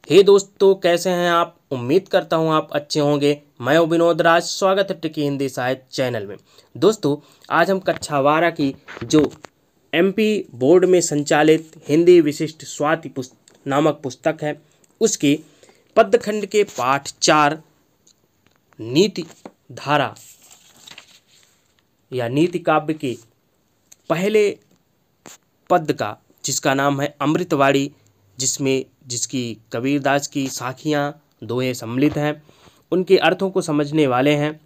हे दोस्तों, कैसे हैं आप। उम्मीद करता हूं आप अच्छे होंगे। मैं हूं विनोद राज। स्वागत है ट्रिकी हिंदी साहित्य चैनल में। दोस्तों, आज हम कक्षा 12 की जो एमपी बोर्ड में संचालित हिंदी विशिष्ट स्वाति नामक पुस्तक है, उसके पद्यखंड के पाठ 4 नीति धारा या नीति काव्य के पहले पद्य का, जिसका नाम है अमृतवाणी, जिसकी कबीरदास की साखियाँ दोहे सम्मिलित हैं, उनके अर्थों को समझने वाले हैं,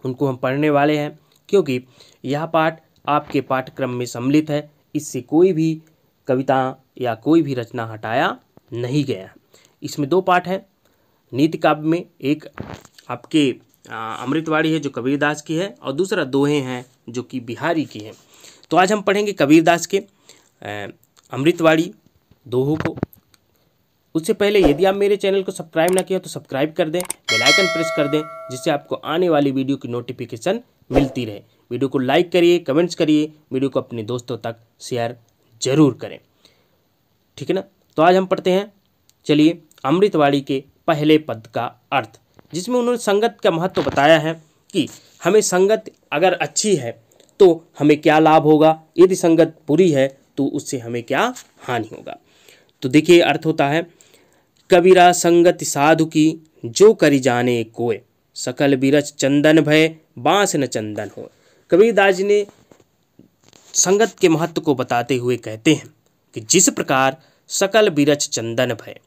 उनको हम पढ़ने वाले हैं, क्योंकि यह पाठ आपके पाठ्यक्रम में सम्मिलित है। इससे कोई भी कविता या कोई भी रचना हटाया नहीं गया है। इसमें 2 पाठ हैं नीति काव्य में। एक आपके अमृतवाणी है जो कबीरदास की है, और दूसरा दोहे हैं जो कि बिहारी की है। तो आज हम पढ़ेंगे कबीरदास के अमृतवाणी दोहों को। उससे पहले यदि आप मेरे चैनल को सब्सक्राइब ना किया तो सब्सक्राइब कर दें, बेल आइकन प्रेस कर दें, जिससे आपको आने वाली वीडियो की नोटिफिकेशन मिलती रहे। वीडियो को लाइक करिए, कमेंट्स करिए, वीडियो को अपने दोस्तों तक शेयर जरूर करें, ठीक है ना। तो आज हम पढ़ते हैं, चलिए, अमृतवाणी के पहले पद का अर्थ, जिसमें उन्होंने संगत का महत्व बताया है कि हमें संगत अगर अच्छी है तो हमें क्या लाभ होगा, यदि संगत बुरी है तो उससे हमें क्या हानि होगा। तो देखिए, अर्थ होता है, कबीरा संगत साधु की जो करी जाने कोय, सकल बिरच चंदन भय बांस न चंदन हो। कबीरदास जी ने संगत के महत्व को बताते हुए कहते हैं कि जिस प्रकार सकल बिरच चंदन भय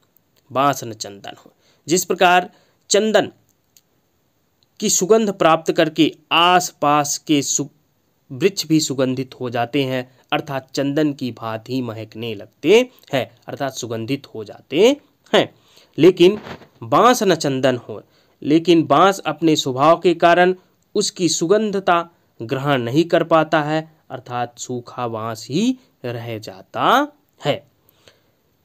बांस न चंदन हो, जिस प्रकार चंदन की सुगंध प्राप्त करके आसपास के वृक्ष भी सुगंधित हो जाते हैं, अर्थात चंदन की भांति महकने लगते हैं, अर्थात सुगंधित हो जाते हैं। लेकिन बांस न चंदन हो, लेकिन बांस अपने स्वभाव के कारण उसकी सुगंधता ग्रहण नहीं कर पाता है, अर्थात सूखा बांस ही रह जाता है।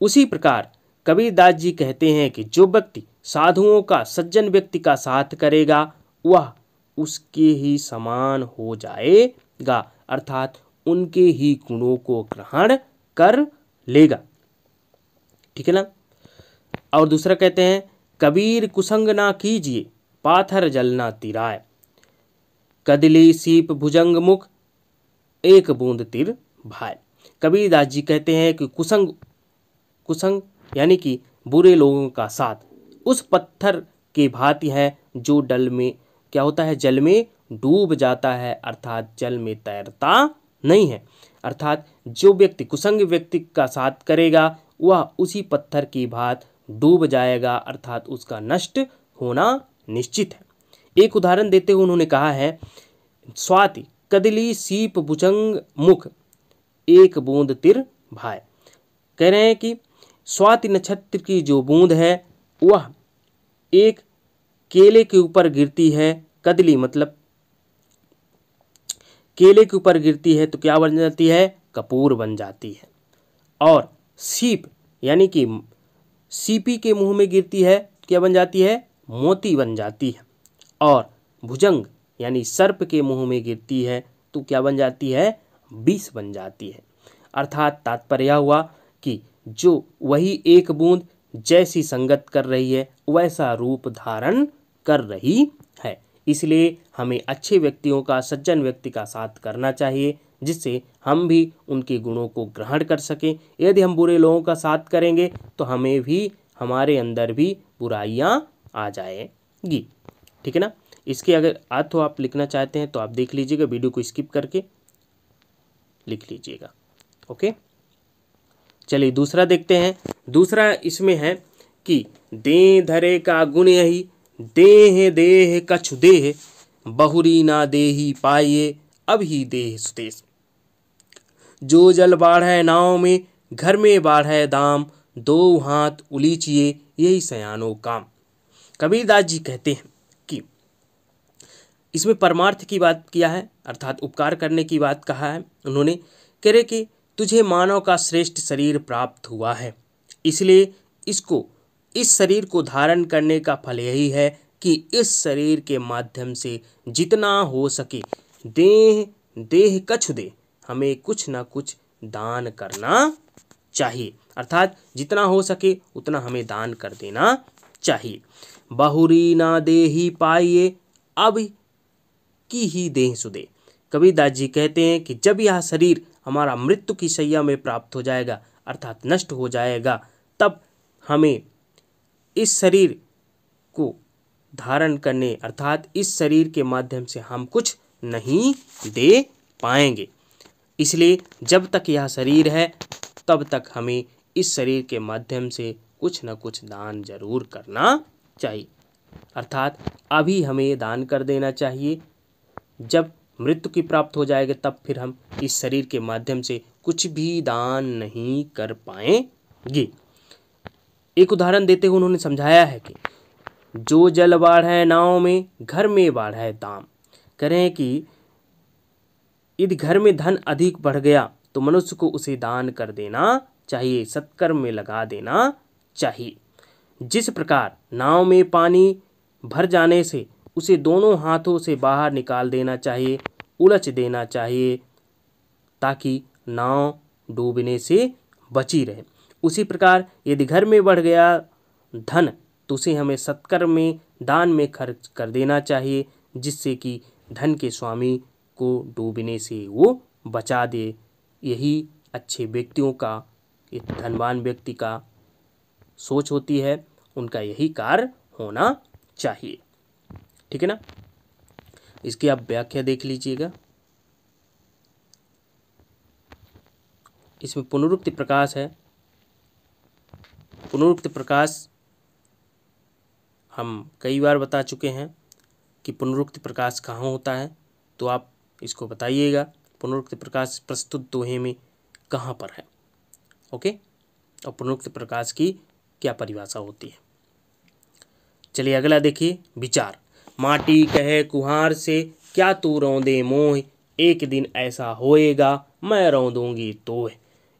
उसी प्रकार कबीरदास जी कहते हैं कि जो व्यक्ति साधुओं का, सज्जन व्यक्ति का साथ करेगा, वह उसके ही समान हो जाएगा, अर्थात उनके ही गुणों को ग्रहण कर लेगा, ठीक है ना। और दूसरा कहते हैं, कबीर कुसंग ना कीजिए पाथर जलना तिराय, कदली सीप भुजंग मुख एक बूंद तिर भाई। कबीरदास जी कहते हैं कि कुसंग यानी कि बुरे लोगों का साथ उस पत्थर के भांति है जो डल में क्या होता है, जल में डूब जाता है, अर्थात जल में तैरता नहीं है। अर्थात जो व्यक्ति कुसंग व्यक्ति का साथ करेगा वह उसी पत्थर की भांति डूब जाएगा, अर्थात उसका नष्ट होना निश्चित है। एक उदाहरण देते हुए उन्होंने कहा है, स्वाति कदली सीप भुजंग मुख एक बूंद तिर भाई। कह रहे हैं कि स्वाति नक्षत्र की जो बूंद है वह एक केले के ऊपर गिरती है। कदली मतलब केले के ऊपर गिरती है तो क्या बन जाती है, कपूर बन जाती है। और सीप यानी कि सीपी के मुंह में गिरती है तो क्या बन जाती है, मोती बन जाती है। और भुजंग यानी सर्प के मुंह में गिरती है तो क्या बन जाती है, विष बन जाती है। अर्थात तात्पर्य हुआ कि जो वही एक बूंद जैसी संगत कर रही है वैसा रूप धारण कर रही है। इसलिए हमें अच्छे व्यक्तियों का, सज्जन व्यक्ति का साथ करना चाहिए, जिससे हम भी उनके गुणों को ग्रहण कर सकें। यदि हम बुरे लोगों का साथ करेंगे तो हमें भी, हमारे अंदर भी बुराइयां आ जाएगी, ठीक है ना। इसके अगर अर्थ आप लिखना चाहते हैं तो आप देख लीजिएगा, वीडियो को स्किप करके लिख लीजिएगा, ओके। चलिए दूसरा देखते हैं। दूसरा इसमें है कि दे धरे का गुण यही, देह देह कछु देह, बहुरी ना देही पाइये अभी देह सुदेश। जो जल बाढ़े नाव में, घर में बाढ़े दाम, दो हाथ उलीचिए यही सयानो काम। कबीरदास जी कहते हैं कि इसमें परमार्थ की बात किया है, अर्थात उपकार करने की बात कहा है उन्होंने। कह रहे कि तुझे मानव का श्रेष्ठ शरीर प्राप्त हुआ है, इसलिए इस शरीर को धारण करने का फल यही है कि इस शरीर के माध्यम से जितना हो सके देह कछु दे, हमें कुछ ना कुछ दान करना चाहिए, अर्थात जितना हो सके उतना हमें दान कर देना चाहिए। बहुरी ना देहि पाइए अब की ही देह सुदे। कबीरदास जी कहते हैं कि जब यह शरीर हमारा मृत्यु की शैया में प्राप्त हो जाएगा, अर्थात नष्ट हो जाएगा, तब हमें इस शरीर को धारण करने, अर्थात इस शरीर के माध्यम से हम कुछ नहीं दे पाएंगे। इसलिए जब तक यह शरीर है तब तक हमें इस शरीर के माध्यम से कुछ न कुछ दान जरूर करना चाहिए, अर्थात अभी हमें दान कर देना चाहिए। जब मृत्यु की प्राप्त हो जाएगा तब फिर हम इस शरीर के माध्यम से कुछ भी दान नहीं कर पाएंगे। एक उदाहरण देते हुए उन्होंने समझाया है कि जो जल बाढ़ै नाव में, घर में बाढ़ै दाम। कह रहे हैं कि यदि घर में धन अधिक बढ़ गया तो मनुष्य को उसे दान कर देना चाहिए, सत्कर्म में लगा देना चाहिए। जिस प्रकार नाव में पानी भर जाने से उसे दोनों हाथों से बाहर निकाल देना चाहिए, उलझ देना चाहिए, ताकि नाव डूबने से बची रहे, उसी प्रकार यदि घर में बढ़ गया धन तो उसे हमें सत्कर्म में, दान में खर्च कर देना चाहिए, जिससे कि धन के स्वामी को डूबने से वो बचा दे। यही अच्छे व्यक्तियों का, एक धनवान व्यक्ति का सोच होती है, उनका यही कार्य होना चाहिए। ठीक है ना। इसकी आप व्याख्या देख लीजिएगा। इसमें पुनरुक्ति प्रकाश है। पुनरुक्ति प्रकाश हम कई बार बता चुके हैं कि पुनरुक्ति प्रकाश कहाँ होता है, तो आप इसको बताइएगा पुनरुक्ति प्रकाश प्रस्तुत दोहे में कहाँ पर है। ओके, और पुनरुक्ति प्रकाश की क्या परिभाषा होती है। चलिए अगला देखिए, विचार। माटी कहे कुम्हार से क्या तू रौंदे मोह, एक दिन ऐसा होएगा मैं रौंदूंगी तोह।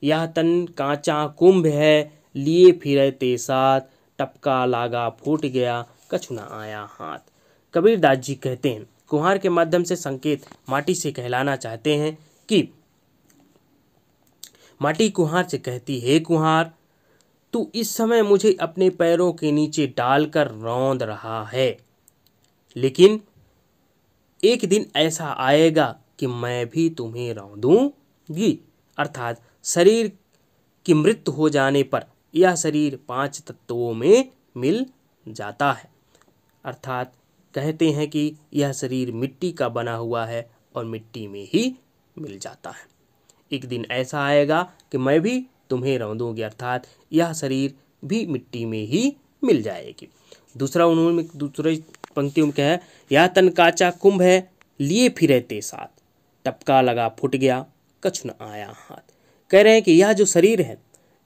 यह तन कांचा कुंभ है लिए फिरे ते साथ, टपका लागा फूट गया कछु न आया हाथ। कबीरदास जी कहते हैं कुम्हार के माध्यम से संकेत माटी से कहलाना चाहते हैं कि माटी कुम्हार से कहती है, कुम्हार तू इस समय मुझे अपने पैरों के नीचे डालकर रौंद रहा है, लेकिन एक दिन ऐसा आएगा कि मैं भी तुम्हें रौंदूंगी। अर्थात शरीर की मृत्यु हो जाने पर यह शरीर 5 तत्वों में मिल जाता है। अर्थात कहते हैं कि यह शरीर मिट्टी का बना हुआ है और मिट्टी में ही मिल जाता है। एक दिन ऐसा आएगा कि मैं भी तुम्हें रौंदूंगी, अर्थात यह शरीर भी मिट्टी में ही मिल जाएगी। दूसरा उन्होंने दूसरे पंक्तियों में कहा है, यह तन काचा कुंभ है लिए फिरे ते साथ, टपका लगा फूट गया कछु न आया हाथ। कह रहे हैं कि यह जो शरीर है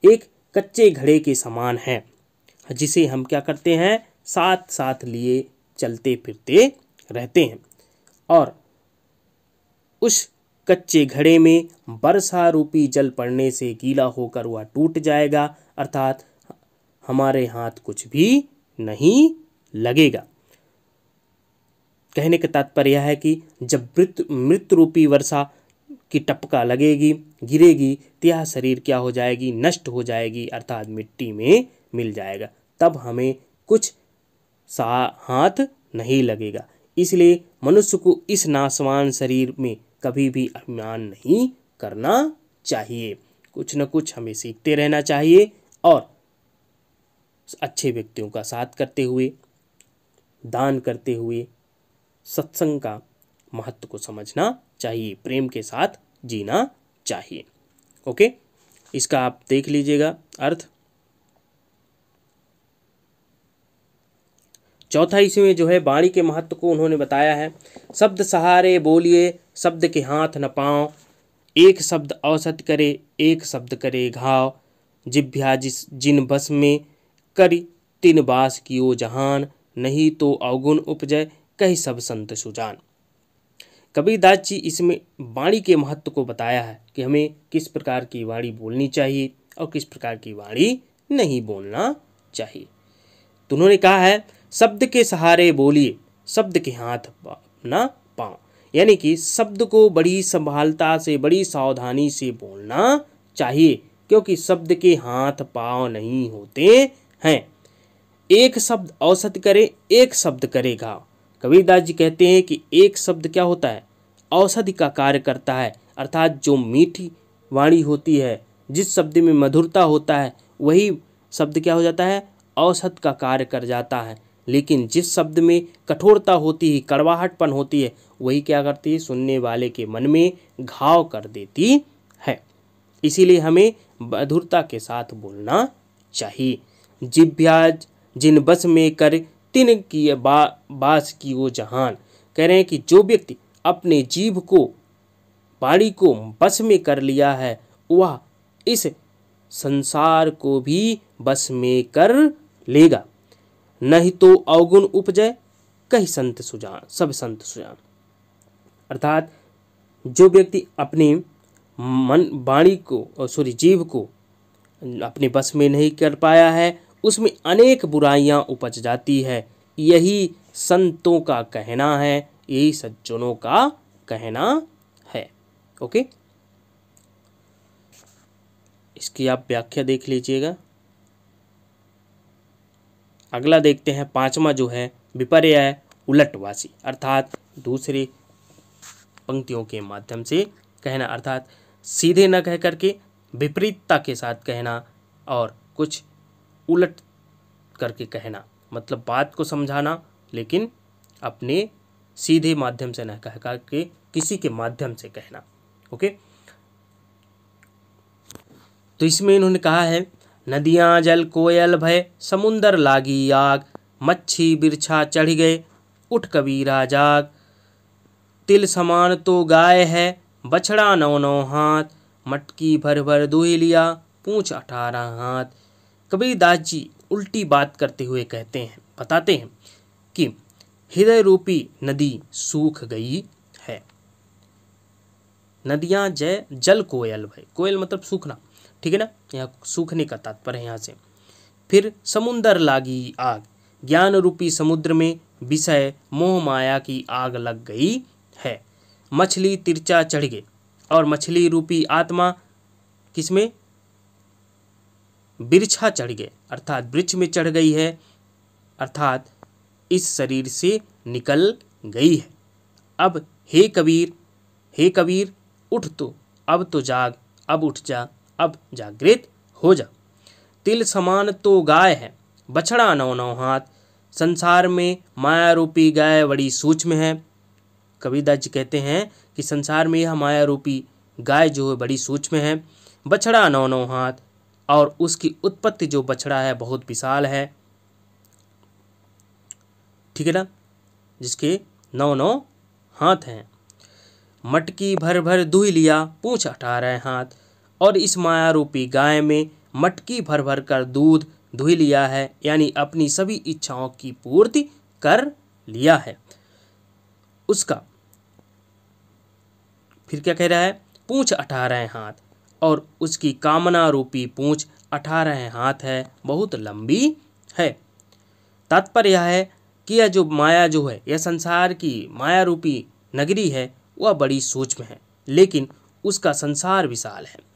एक कच्चे घड़े के समान है, जिसे हम क्या करते हैं, साथ साथ लिए चलते फिरते रहते हैं, और उस कच्चे घड़े में वर्षा रूपी जल पड़ने से गीला होकर वह टूट जाएगा, अर्थात हमारे हाथ कुछ भी नहीं लगेगा। कहने का तात्पर्य यह है कि जब मृत्यु रूपी वर्षा की टपका लगेगी, गिरेगी, तो यह शरीर क्या हो जाएगी, नष्ट हो जाएगी, अर्थात मिट्टी में मिल जाएगा, तब हमें कुछ हाथ नहीं लगेगा। इसलिए मनुष्य को इस नाशवान शरीर में कभी भी अभिमान नहीं करना चाहिए। कुछ न कुछ हमें सीखते रहना चाहिए और अच्छे व्यक्तियों का साथ करते हुए, दान करते हुए, सत्संग का महत्व को समझना चाहिए, प्रेम के साथ जीना चाहिए। ओके, इसका आप देख लीजिएगा अर्थ। चौथा इसमें जो है वाणी के महत्व को उन्होंने बताया है। शब्द सहारे बोलिए, शब्द के हाथ न पाँव, एक शब्द औसत करे, एक शब्द करे घाव। जिभ्या जिन बस में करी तिन बास कियो जहान, नहीं तो अवगुण उपजय कही सब संत सुजान। कबीरदास जी इसमें वाणी के महत्व को बताया है कि हमें किस प्रकार की वाणी बोलनी चाहिए और किस प्रकार की वाणी नहीं बोलना चाहिए। तो उन्होंने कहा है शब्द के सहारे बोलिए, शब्द के हाथ न पाँव, यानी कि शब्द को बड़ी संभालता से, बड़ी सावधानी से बोलना चाहिए, क्योंकि शब्द के हाथ पांव नहीं होते हैं। एक शब्द औसत करे, एक शब्द करे घाव। कबीरदास जी कहते हैं कि एक शब्द क्या होता है, औषधि का कार्य करता है, अर्थात जो मीठी वाणी होती है, जिस शब्द में मधुरता होता है, वही शब्द क्या हो जाता है, औषध का कार्य कर जाता है। लेकिन जिस शब्द में कठोरता होती है, कड़वाहटपन होती है, वही क्या करती है, सुनने वाले के मन में घाव कर देती है। इसीलिए हमें मधुरता के साथ बोलना चाहिए। जिभ्या जिन बस में कर तिन की बास की वो जहान। कह रहे हैं कि जो व्यक्ति अपने जीभ को, वाणी को बस में कर लिया है, वह इस संसार को भी बस में कर लेगा। नहीं तो अवगुण उपजय कई संत सुजान, सब संत सुजान। अर्थात जो व्यक्ति अपने मन वाणी को जीभ को अपने बस में नहीं कर पाया है, उसमें अनेक बुराइयां उपज जाती है। यही संतों का कहना है, यही सज्जनों का कहना है। ओके, इसकी आप व्याख्या देख लीजिएगा। अगला देखते हैं, पांचवा जो है विपर्यय उलटवासी, अर्थात दूसरे पंक्तियों के माध्यम से कहना, अर्थात सीधे न कह करके विपरीतता के साथ कहना और कुछ उलट करके कहना, मतलब बात को समझाना लेकिन अपने सीधे माध्यम से न कह करके किसी के माध्यम से कहना। ओके, तो इसमें इन्होंने कहा है, नदियाँ जल कोयल भय, समुंदर लागी आग, मच्छी बिरछा चढ़ गए, उठ कबीरा जाग। तिल समान तो गाय है, बछड़ा 9 हाथ, मटकी भर भर दुही लिया, पूंछ 18 हाथ। कबीरदास जी उल्टी बात करते हुए कहते हैं, बताते हैं कि हृदय रूपी नदी सूख गई है। नदियाँ जल कोयल भय, कोयल मतलब सूखना, ठीक है ना, यहाँ सूखने का तात्पर्य है यहाँ से। फिर समुंदर लागी आग, ज्ञान रूपी समुद्र में विषय मोह माया की आग लग गई है। मछली तिरछा चढ़ गए, और मछली रूपी आत्मा किसमें, बिरछा चढ़ गए, अर्थात वृक्ष में चढ़ गई है, अर्थात इस शरीर से निकल गई है। अब हे कबीर उठ तो, अब तो जाग, अब उठ जा, अब जागृत हो जा। तिल समान तो गाय है, बछड़ा 9 हाथ, संसार में माया रूपी गाय बड़ी सूक्ष्म है। कबीरदास जी कहते हैं कि संसार में यह माया रूपी गाय जो है बड़ी सूक्ष्म है। बछड़ा 9 हाथ, और उसकी उत्पत्ति जो बछड़ा है बहुत विशाल है, ठीक है ना, जिसके 9 हाथ हैं। मटकी भर भर दुही लिया, पूंछ 18 हाथ, और इस माया रूपी गाय में मटकी भर भर कर दूध दुही लिया है, यानी अपनी सभी इच्छाओं की पूर्ति कर लिया है। उसका फिर क्या कह रहा है, पूंछ 18 हाथ, और उसकी कामना रूपी पूंछ 18 हाथ है, बहुत लंबी है। तात्पर्य यह है कि यह जो माया जो है, यह संसार की माया रूपी नगरी है, वह बड़ी सूक्ष्म है, लेकिन उसका संसार विशाल है।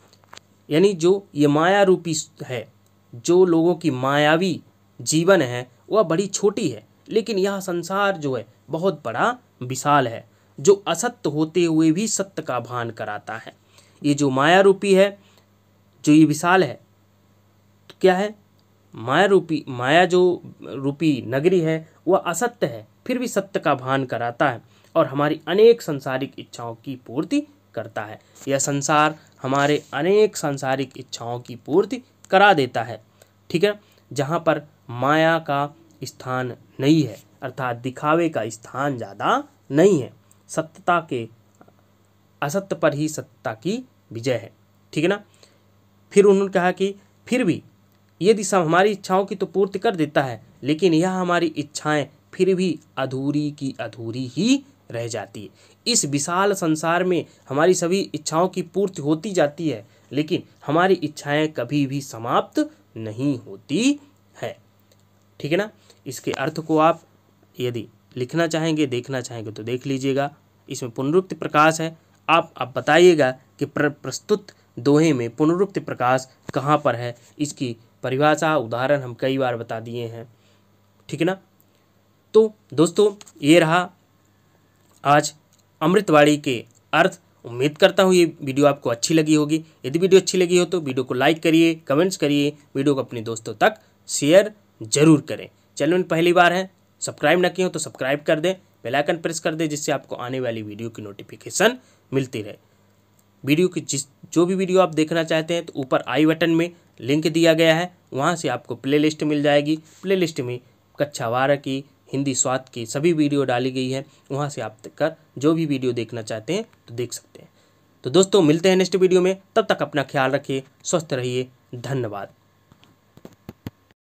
यानी जो ये माया रूपी है, जो लोगों की मायावी जीवन है, वह बड़ी छोटी है, लेकिन यह संसार जो है बहुत बड़ा विशाल है, जो असत्य होते हुए भी सत्य का भान कराता है। ये जो माया रूपी है, जो ये विशाल है, तो क्या है, माया जो रूपी नगरी है वह असत्य है, फिर भी सत्य का भान कराता है और हमारी अनेक सांसारिक इच्छाओं की पूर्ति करता है। यह संसार हमारे अनेक सांसारिक इच्छाओं की पूर्ति करा देता है, ठीक है, जहाँ पर माया का स्थान नहीं है, अर्थात दिखावे का स्थान ज़्यादा नहीं है। सत्यता के असत्य पर ही सत्यता की विजय है, ठीक है ना। फिर उन्होंने कहा कि फिर भी यदि सब हमारी इच्छाओं की तो पूर्ति कर देता है, लेकिन यह हमारी इच्छाएं फिर भी अधूरी की अधूरी ही रह जाती है। इस विशाल संसार में हमारी सभी इच्छाओं की पूर्ति होती जाती है, लेकिन हमारी इच्छाएं कभी भी समाप्त नहीं होती है, ठीक है ना। इसके अर्थ को आप यदि लिखना चाहेंगे, देखना चाहेंगे तो देख लीजिएगा, इसमें पुनरुक्ति प्रकाश है। आप बताइएगा कि प्रस्तुत दोहे में पुनरुक्त प्रकाश कहाँ पर है, इसकी परिभाषा उदाहरण हम कई बार बता दिए हैं। ठीक है ना। तो दोस्तों ये रहा आज अमृतवाणी के अर्थ। उम्मीद करता हूँ ये वीडियो आपको अच्छी लगी होगी। यदि वीडियो अच्छी लगी हो तो वीडियो को लाइक करिए, कमेंट्स करिए, वीडियो को अपने दोस्तों तक शेयर जरूर करें। चैनल में पहली बार है, सब्सक्राइब ना किए हो तो सब्सक्राइब कर दें, बेल आइकन प्रेस कर दें, जिससे आपको आने वाली वीडियो की नोटिफिकेशन मिलती रहे। वीडियो की जो भी वीडियो आप देखना चाहते हैं तो ऊपर आई बटन में लिंक दिया गया है, वहाँ से आपको प्लेलिस्ट मिल जाएगी। प्लेलिस्ट में कक्षा 12 की हिंदी स्वास्थ्य की सभी वीडियो डाली गई है, वहाँ से आप कर जो भी वीडियो देखना चाहते हैं तो देख सकते हैं। तो दोस्तों मिलते हैं नेक्स्ट वीडियो में, तब तक अपना ख्याल रखिए, स्वस्थ रहिए, धन्यवाद।